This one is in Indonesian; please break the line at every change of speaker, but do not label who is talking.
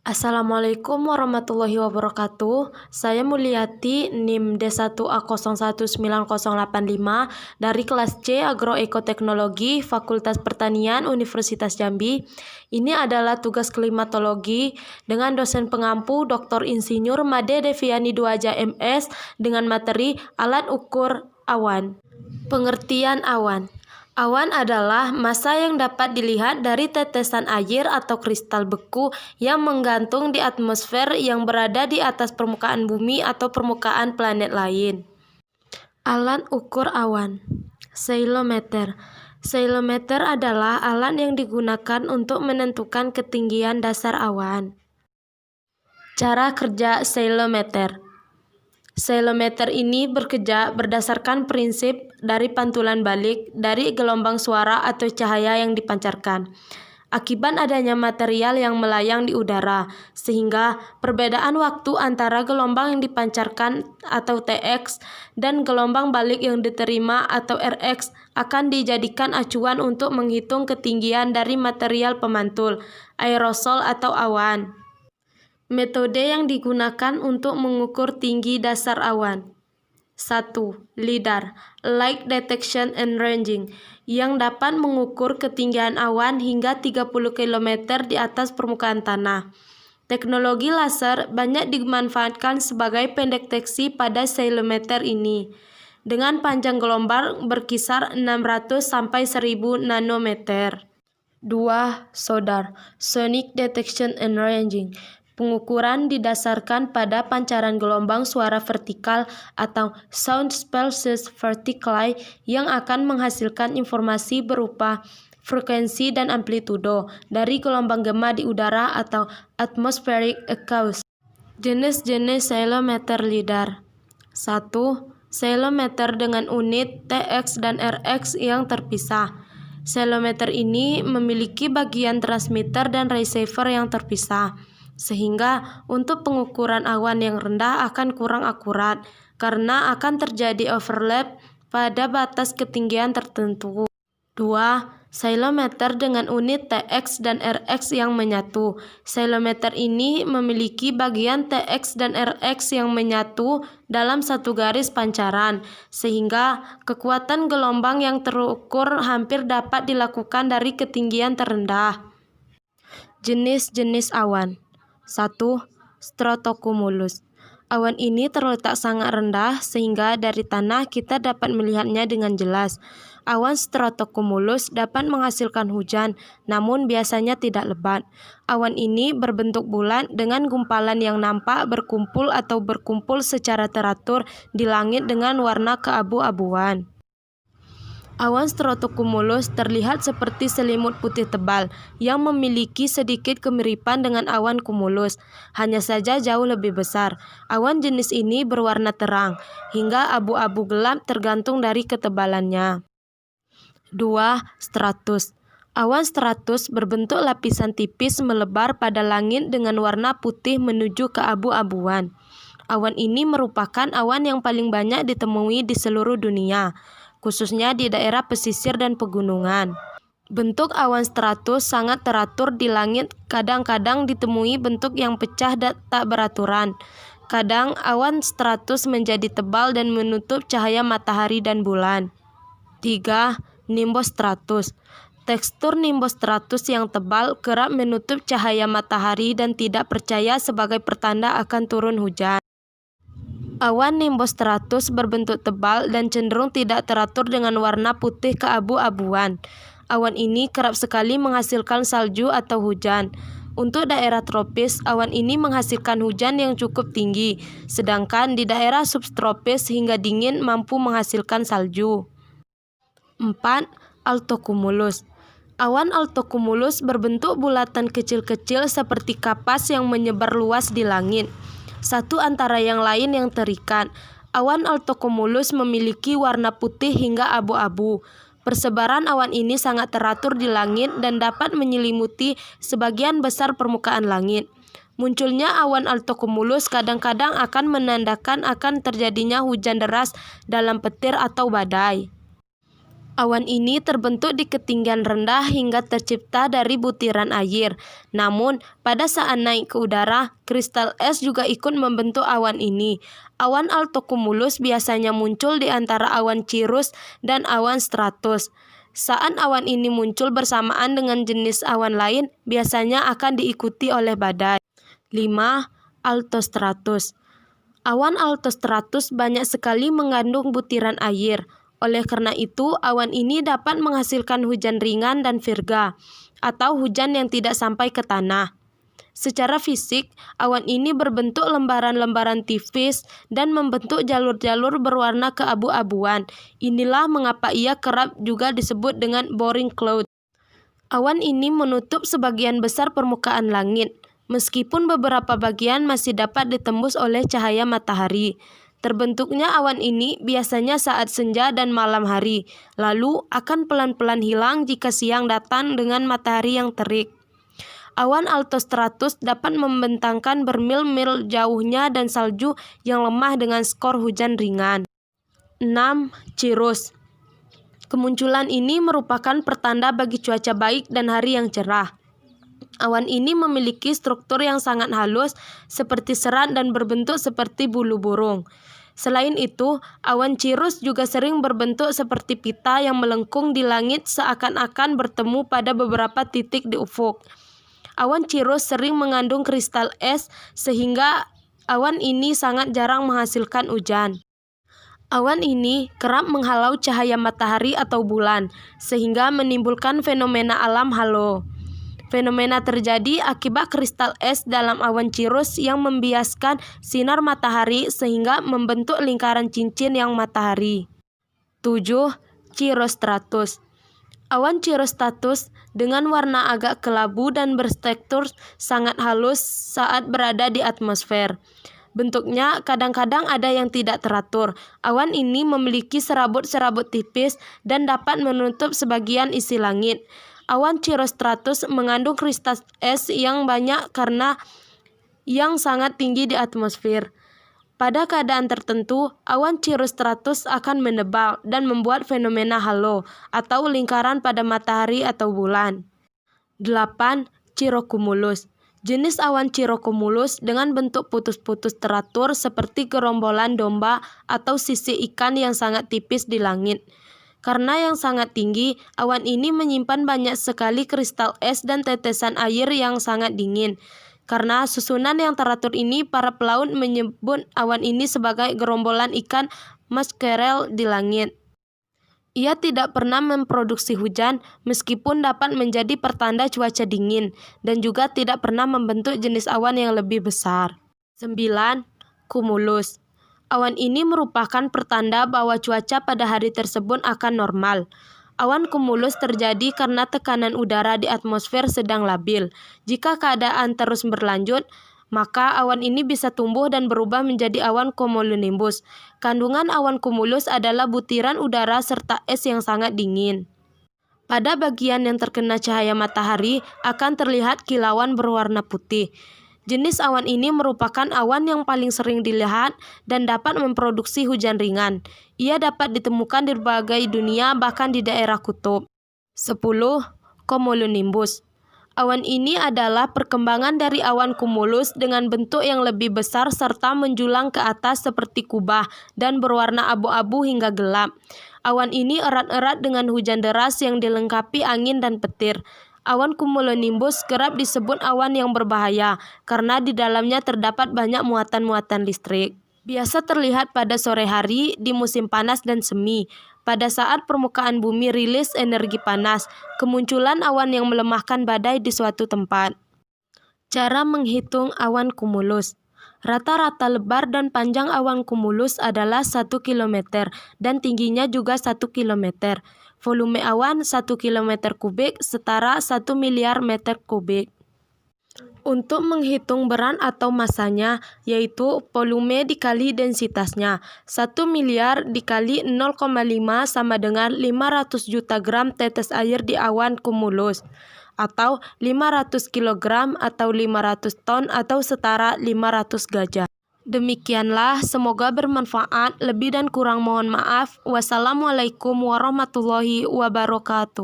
Assalamualaikum warahmatullahi wabarakatuh. Saya Mulyati NIM D1A019085 dari kelas C Agroekoteknologi Fakultas Pertanian Universitas Jambi. Ini adalah tugas klimatologi dengan dosen pengampu Dr. Insinyur Made Deviani Duaja MS dengan materi alat ukur awan. Pengertian awan. Awan adalah massa yang dapat dilihat dari tetesan air atau kristal beku yang menggantung di atmosfer yang berada di atas permukaan bumi atau permukaan planet lain. Alat ukur awan. Ceilometer. Ceilometer adalah alat yang digunakan untuk menentukan ketinggian dasar awan. Cara kerja ceilometer. Ceilometer ini bekerja berdasarkan prinsip dari pantulan balik dari gelombang suara atau cahaya yang dipancarkan. Akibat adanya material yang melayang di udara, sehingga perbedaan waktu antara gelombang yang dipancarkan atau Tx dan gelombang balik yang diterima atau Rx akan dijadikan acuan untuk menghitung ketinggian dari material pemantul, aerosol atau awan. Metode yang digunakan untuk mengukur tinggi dasar awan. 1. LIDAR, Light Detection and Ranging, yang dapat mengukur ketinggian awan hingga 30 km di atas permukaan tanah. Teknologi laser banyak dimanfaatkan sebagai pendeteksi pada ceilometer ini, dengan panjang gelombang berkisar 600 sampai 1000 nanometer. 2. SODAR, Sonic Detection and Ranging. Pengukuran didasarkan pada pancaran gelombang suara vertikal atau sound pulses vertically yang akan menghasilkan informasi berupa frekuensi dan amplitudo dari gelombang gema di udara atau atmospheric echoes. Jenis-jenis ceilometer LIDAR. 1. Ceilometer dengan unit Tx dan Rx yang terpisah. Ceilometer ini memiliki bagian transmitter dan receiver yang terpisah, sehingga untuk pengukuran awan yang rendah akan kurang akurat karena akan terjadi overlap pada batas ketinggian tertentu. 2. Ceilometer dengan unit Tx dan Rx yang menyatu. Ceilometer ini memiliki bagian Tx dan Rx yang menyatu dalam satu garis pancaran, sehingga kekuatan gelombang yang terukur hampir dapat dilakukan dari ketinggian terendah. Jenis-jenis awan. 1. Stratocumulus. Awan ini terletak sangat rendah sehingga dari tanah kita dapat melihatnya dengan jelas. Awan stratocumulus dapat menghasilkan hujan, namun biasanya tidak lebat. Awan ini berbentuk bulat dengan gumpalan yang nampak berkumpul atau berkumpul secara teratur di langit dengan warna keabu-abuan. Awan stratocumulus terlihat seperti selimut putih tebal yang memiliki sedikit kemiripan dengan awan cumulus, hanya saja jauh lebih besar. Awan jenis ini berwarna terang hingga abu-abu gelap tergantung dari ketebalannya. 2. Stratus. Awan stratus berbentuk lapisan tipis melebar pada langit dengan warna putih menuju keabu-abuan. Awan ini merupakan awan yang paling banyak ditemui di seluruh dunia, khususnya di daerah pesisir dan pegunungan. Bentuk awan stratus sangat teratur di langit, kadang-kadang ditemui bentuk yang pecah dan tak beraturan. Kadang awan stratus menjadi tebal dan menutup cahaya matahari dan bulan. 3. Nimbostratus. Tekstur nimbostratus yang tebal kerap menutup cahaya matahari dan tidak percaya sebagai pertanda akan turun hujan. Awan nimbostratus berbentuk tebal dan cenderung tidak teratur dengan warna putih keabu-abuan. Awan ini kerap sekali menghasilkan salju atau hujan. Untuk daerah tropis, awan ini menghasilkan hujan yang cukup tinggi, sedangkan di daerah subtropis hingga dingin mampu menghasilkan salju. 4. Altocumulus. Awan altocumulus berbentuk bulatan kecil-kecil seperti kapas yang menyebar luas di langit, satu antara yang lain yang terikat. Awan altocumulus memiliki warna putih hingga abu-abu. Persebaran awan ini sangat teratur di langit dan dapat menyelimuti sebagian besar permukaan langit. Munculnya awan altocumulus kadang-kadang akan menandakan akan terjadinya hujan deras dalam petir atau badai. Awan ini terbentuk di ketinggian rendah hingga tercipta dari butiran air. Namun, pada saat naik ke udara, kristal es juga ikut membentuk awan ini. Awan altocumulus biasanya muncul di antara awan cirrus dan awan stratus. Saat awan ini muncul bersamaan dengan jenis awan lain, biasanya akan diikuti oleh badai. 5. Altostratus. Awan altostratus banyak sekali mengandung butiran air. Oleh karena itu, awan ini dapat menghasilkan hujan ringan dan virga, atau hujan yang tidak sampai ke tanah. Secara fisik, awan ini berbentuk lembaran-lembaran tipis dan membentuk jalur-jalur berwarna keabu-abuan. Inilah mengapa ia kerap juga disebut dengan boring cloud. Awan ini menutup sebagian besar permukaan langit, meskipun beberapa bagian masih dapat ditembus oleh cahaya matahari. Terbentuknya awan ini biasanya saat senja dan malam hari, lalu akan pelan-pelan hilang jika siang datang dengan matahari yang terik. Awan altostratus dapat membentangkan bermil-mil jauhnya dan salju yang lemah dengan skor hujan ringan. 6. Cirrus. Kemunculan ini merupakan pertanda bagi cuaca baik dan hari yang cerah. Awan ini memiliki struktur yang sangat halus seperti serat dan berbentuk seperti bulu burung. Selain itu, awan cirrus juga sering berbentuk seperti pita yang melengkung di langit seakan-akan bertemu pada beberapa titik di ufuk. Awan cirrus sering mengandung kristal es sehingga awan ini sangat jarang menghasilkan hujan. Awan ini kerap menghalau cahaya matahari atau bulan, sehingga menimbulkan fenomena alam halo. Fenomena terjadi akibat kristal es dalam awan cirrus yang membiaskan sinar matahari sehingga membentuk lingkaran cincin yang matahari. 7. Cirrostratus. Awan cirrostratus dengan warna agak kelabu dan bertekstur sangat halus saat berada di atmosfer. Bentuknya kadang-kadang ada yang tidak teratur. Awan ini memiliki serabut-serabut tipis dan dapat menutup sebagian isi langit. Awan cirrostratus mengandung kristal es yang banyak karena yang sangat tinggi di atmosfer. Pada keadaan tertentu, awan cirrostratus akan menebal dan membuat fenomena halo atau lingkaran pada matahari atau bulan. 8. Cirrocumulus. Jenis awan cirrocumulus dengan bentuk putus-putus teratur seperti gerombolan domba atau sisik ikan yang sangat tipis di langit. Karena yang sangat tinggi, awan ini menyimpan banyak sekali kristal es dan tetesan air yang sangat dingin. Karena susunan yang teratur ini, para pelaut menyebut awan ini sebagai gerombolan ikan maskerel di langit. Ia tidak pernah memproduksi hujan, meskipun dapat menjadi pertanda cuaca dingin, dan juga tidak pernah membentuk jenis awan yang lebih besar. 9. Cumulus. Awan ini merupakan pertanda bahwa cuaca pada hari tersebut akan normal. Awan cumulus terjadi karena tekanan udara di atmosfer sedang labil. Jika keadaan terus berlanjut, maka awan ini bisa tumbuh dan berubah menjadi awan cumulonimbus. Kandungan awan cumulus adalah butiran udara serta es yang sangat dingin. Pada bagian yang terkena cahaya matahari akan terlihat kilauan berwarna putih. Jenis awan ini merupakan awan yang paling sering dilihat dan dapat memproduksi hujan ringan. Ia dapat ditemukan di berbagai dunia, bahkan di daerah kutub. 10. Cumulonimbus. Awan ini adalah perkembangan dari awan cumulus dengan bentuk yang lebih besar serta menjulang ke atas seperti kubah dan berwarna abu-abu hingga gelap. Awan ini erat-erat dengan hujan deras yang dilengkapi angin dan petir. Awan cumulonimbus kerap disebut awan yang berbahaya karena di dalamnya terdapat banyak muatan-muatan listrik. Biasa terlihat pada sore hari di musim panas dan semi. Pada saat permukaan bumi rilis energi panas, kemunculan awan yang melemahkan badai di suatu tempat. Cara menghitung awan cumulus. Rata-rata lebar dan panjang awan cumulus adalah 1 km dan tingginya juga 1 km. Volume awan 1 km kubik setara 1 miliar meter kubik. Untuk menghitung berat atau masanya, yaitu volume dikali densitasnya. 1 miliar dikali 0,5 sama dengan 500 juta gram tetes air di awan cumulus, atau 500 kg atau 500 ton atau setara 500 gajah. Demikianlah, semoga bermanfaat. Lebih dan kurang mohon maaf. Wassalamualaikum warahmatullahi wabarakatuh.